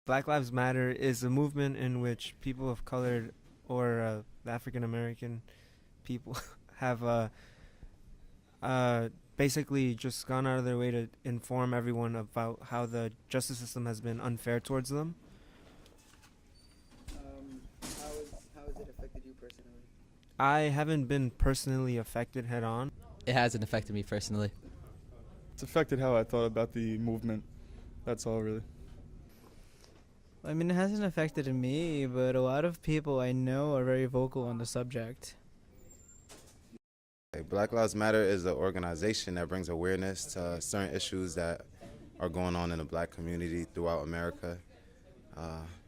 Black Lives Matter is a movement in which people of color or African American people have basically just gone out of their way to inform everyone about how the justice system has been unfair towards them. How has it affected you personally? I haven't been personally affected head on. It hasn't affected me personally. It's affected how I thought about the movement. That's all, really. I mean, it hasn't affected me, but a lot of people I know are very vocal on the subject. Black Lives Matter is an organization that brings awareness to certain issues that are going on in the black community throughout America,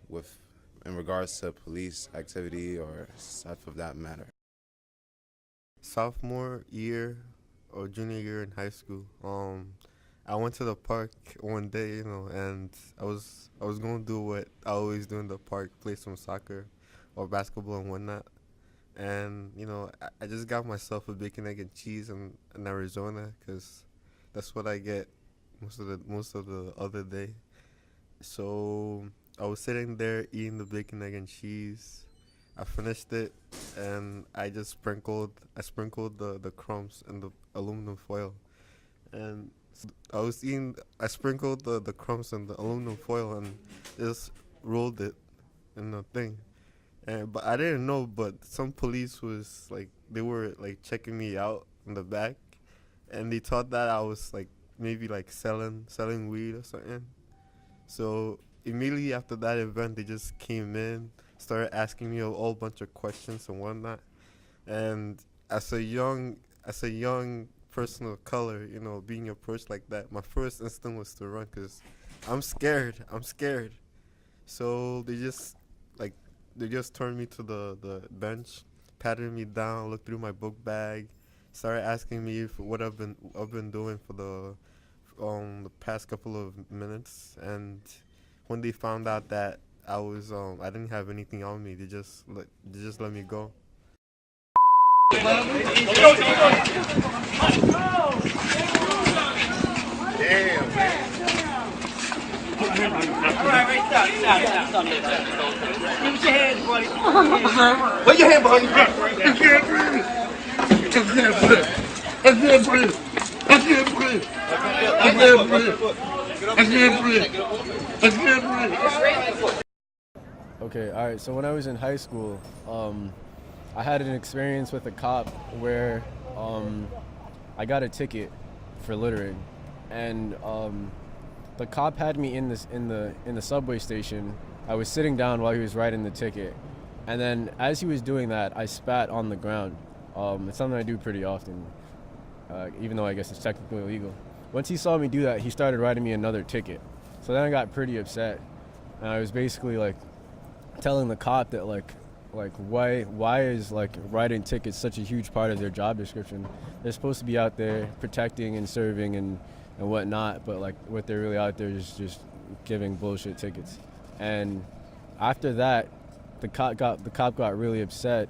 with in regards to police activity or stuff of that matter. Sophomore year or junior year in high school, I went to the park one day, and I was gonna do what I always do in the park, play some soccer or basketball and whatnot. And I just got myself a bacon, egg, and cheese in Arizona, because that's what I get most of the other day. So I was sitting there eating the bacon, egg, and cheese. I finished it, and I sprinkled the crumbs in the aluminum foil, and I sprinkled the crumbs in the aluminum foil and just rolled it in the thing. But I didn't know, but some police was they were checking me out in the back, and they thought that I was maybe selling weed or something. So immediately after that event, they just came in, started asking me a whole bunch of questions and whatnot. And as a young person of color, being approached like that, my first instinct was to run, because I'm scared. So they just turned me to the bench, patted me down, looked through my book bag, started asking me what I've been doing for the past couple of minutes. And when they found out that I didn't have anything on me, they just let me go. Damn, man. Give your hands, buddy. Where your hand, buddy? I can't breathe. I can't breathe. I can't breathe. I can't breathe. I can't breathe. I can't breathe. I can't breathe. Okay, all right. So when I was in high school, I had an experience with a cop where I got a ticket for littering, and the cop had me in the subway station. I was sitting down while he was writing the ticket, and then as he was doing that, I spat on the ground. It's something I do pretty often, even though I guess it's technically illegal. Once he saw me do that, he started writing me another ticket. So then I got pretty upset, and I was basically telling the cop that why is writing tickets such a huge part of their job description? They're supposed to be out there protecting and serving and whatnot, but what they're really out there is just giving bullshit tickets. And after that, the cop got really upset,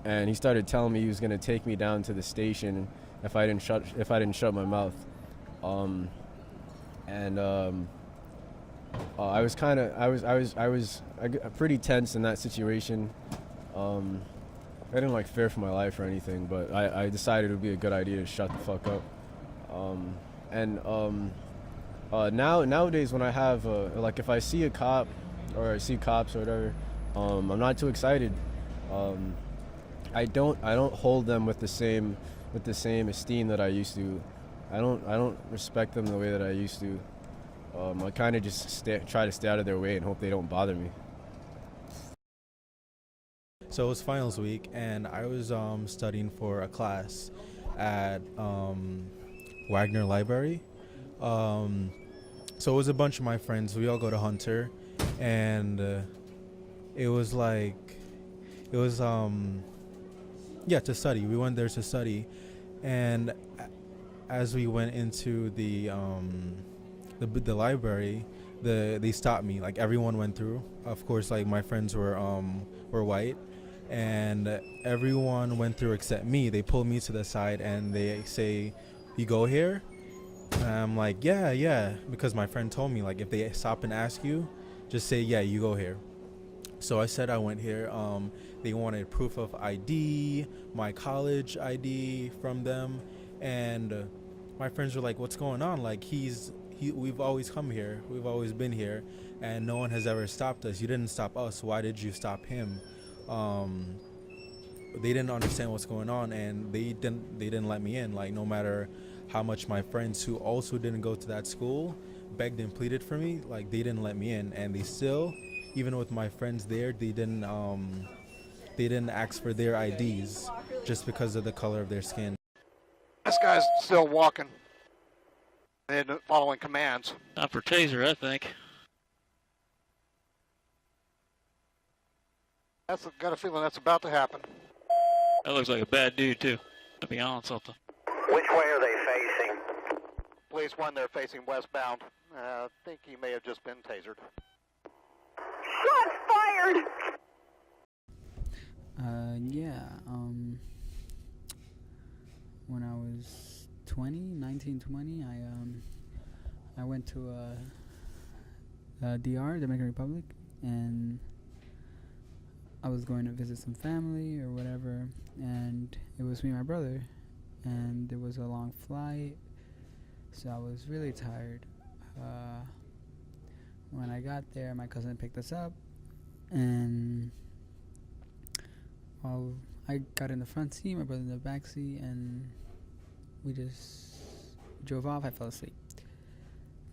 and he started telling me he was gonna take me down to the station if I didn't shut my mouth. I was pretty tense in that situation. I didn't fear for my life or anything, but I decided it would be a good idea to shut the fuck up. Nowadays when I have if I see a cop or I see cops or whatever, I'm not too excited. I don't hold them with the same esteem that I used to. I don't respect them the way that I used to. I kind of just try to stay out of their way and hope they don't bother me. So it was finals week, and I was studying for a class at Wagner Library. So it was a bunch of my friends. We all go to Hunter, and it was to study. We went there to study, and as we went into the library, they stopped me. Everyone went through. Of course, my friends were white, and everyone went through except me. They pulled me to the side and they say, "You go here?" And I'm like, yeah, because my friend told me if they stop and ask you, just say, yeah, you go here. So I said I went here. They wanted proof of ID, my college ID from them, and my friends were like, "What's going on? Like we've always come here, we've always been here, and no one has ever stopped us. You didn't stop us. Why did you stop him?" They didn't understand what's going on, and they didn't let me in. Like, no matter how much my friends who also didn't go to that school begged and pleaded for me, like, they didn't let me in, and they still, even with my friends there, they didn't ask for their IDs just because of the color of their skin. This guy's still walking and following commands. Time for taser, I think. Got a feeling that's about to happen. That looks like a bad dude, too, to be honest with you. Which way are they facing? Police 1, they're facing westbound. I think he may have just been tasered. Shots fired! When I was 19, 20, I went to DR, Dominican Republic, and I was going to visit some family or whatever, and it was me and my brother, and it was a long flight, so I was really tired. When I got there, my cousin picked us up, and I got in the front seat, my brother in the back seat, and we just drove off. I fell asleep.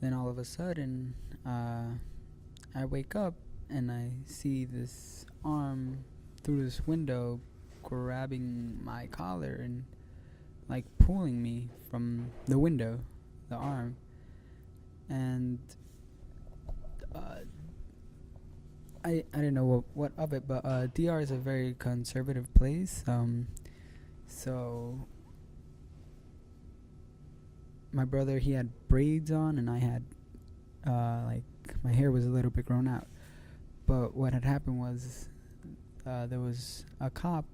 Then all of a sudden, I wake up and I see this arm through this window grabbing my collar and like pulling me from the window, the arm. And I didn't know what of it, but DR is a very conservative place. So my brother, he had braids on, and I had like my hair was a little bit grown out. But what had happened was there was a cop,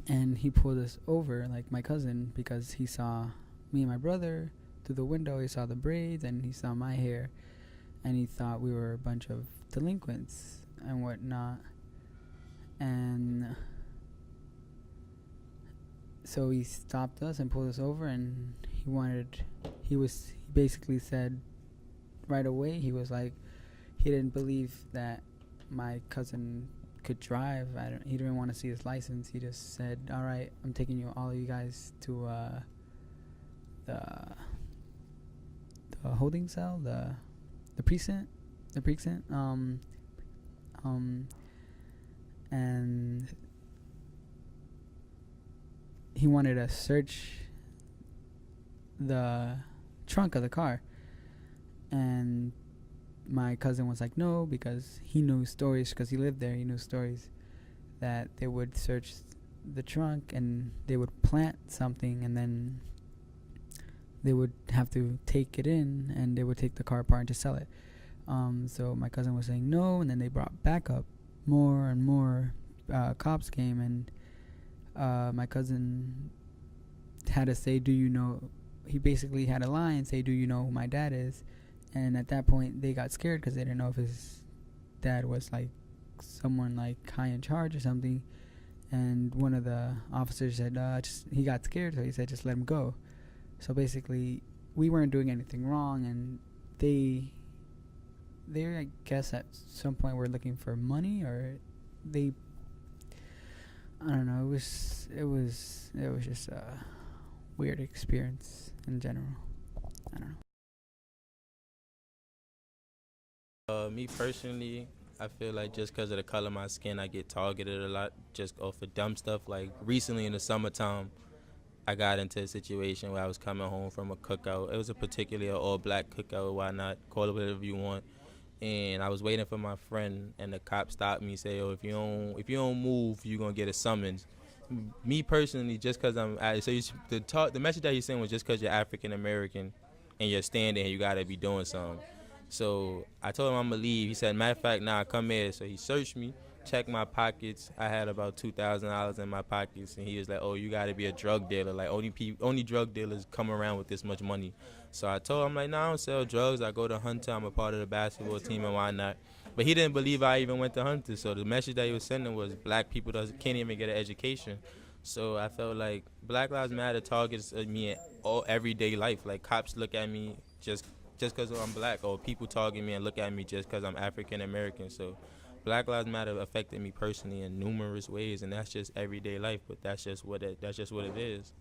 and he pulled us over, like my cousin, because he saw me and my brother through the window. He saw the braids, and he saw my hair, and he thought we were a bunch of delinquents and whatnot. And so he stopped us and pulled us over, and he basically said right away, he was like, he didn't believe that my cousin could drive. He didn't want to see his license. He just said, all right, I'm taking all of you guys to the holding cell, the precinct, and he wanted to search the trunk of the car, and my cousin was like, no, because he knew stories, because he lived there. He knew stories that they would search the trunk and they would plant something, and then they would have to take it in, and they would take the car apart and just sell it. So my cousin was saying no, and then they brought backup. More and more cops came, and my cousin had to say, do you know, he basically had a line, say, do you know who my dad is? And at that point, they got scared because they didn't know if his dad was like someone like high in charge or something. And one of the officers said, he got scared, so he said, just let him go. So basically, we weren't doing anything wrong, and they I guess at some point were looking for money, or I don't know. It was just a weird experience in general. I don't know. Me personally, I feel like just because of the color of my skin, I get targeted a lot just off of dumb stuff. Like recently in the summertime, I got into a situation where I was coming home from a cookout. It was a particularly all-black cookout, why not, call it whatever you want. And I was waiting for my friend, and the cop stopped me, say, "Oh, if you don't move, you're gonna get a summons." Me personally, just because the message that he's saying was just because you're African American and you're standing, you gotta be doing something. So I told him I'm gonna leave. He said, matter of fact, nah, come here. So he searched me, checked my pockets. I had about $2,000 in my pockets, and he was like, "Oh, you got to be a drug dealer. Like only drug dealers come around with this much money." So I told him like, "No, I don't sell drugs. I go to Hunter. I'm a part of the basketball team and whatnot." But he didn't believe I even went to Hunter. So the message that he was sending was black people can't even get an education. So I felt like Black Lives Matter targets me in all everyday life. Like cops look at me just because I'm black, or people target me and look at me just because I'm African American. So Black Lives Matter affected me personally in numerous ways, and that's just everyday life. But that's just what it is.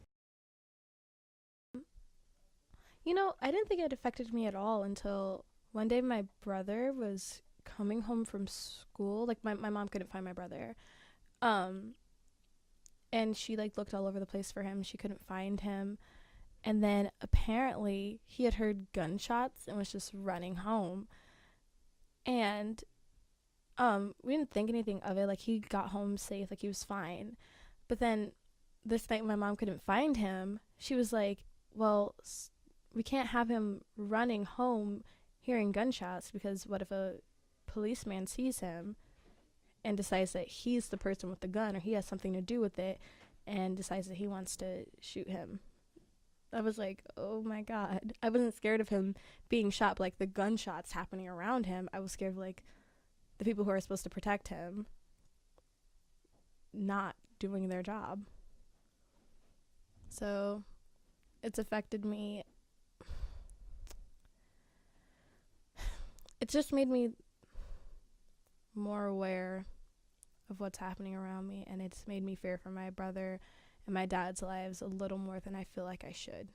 You know, I didn't think it affected me at all until one day my brother was coming home from school. Like, my mom couldn't find my brother. And she, like, looked all over the place for him. She couldn't find him. And then apparently he had heard gunshots and was just running home. And we didn't think anything of it. Like, he got home safe. Like, he was fine. But then this night my mom couldn't find him. She was like, well, we can't have him running home hearing gunshots, because what if a policeman sees him and decides that he's the person with the gun, or he has something to do with it, and decides that he wants to shoot him? I was like, oh my God. I wasn't scared of him being shot, but like the gunshots happening around him. I was scared of like the people who are supposed to protect him not doing their job. So it's affected me. It's just made me more aware of what's happening around me, and it's made me fear for my brother and my dad's lives a little more than I feel like I should.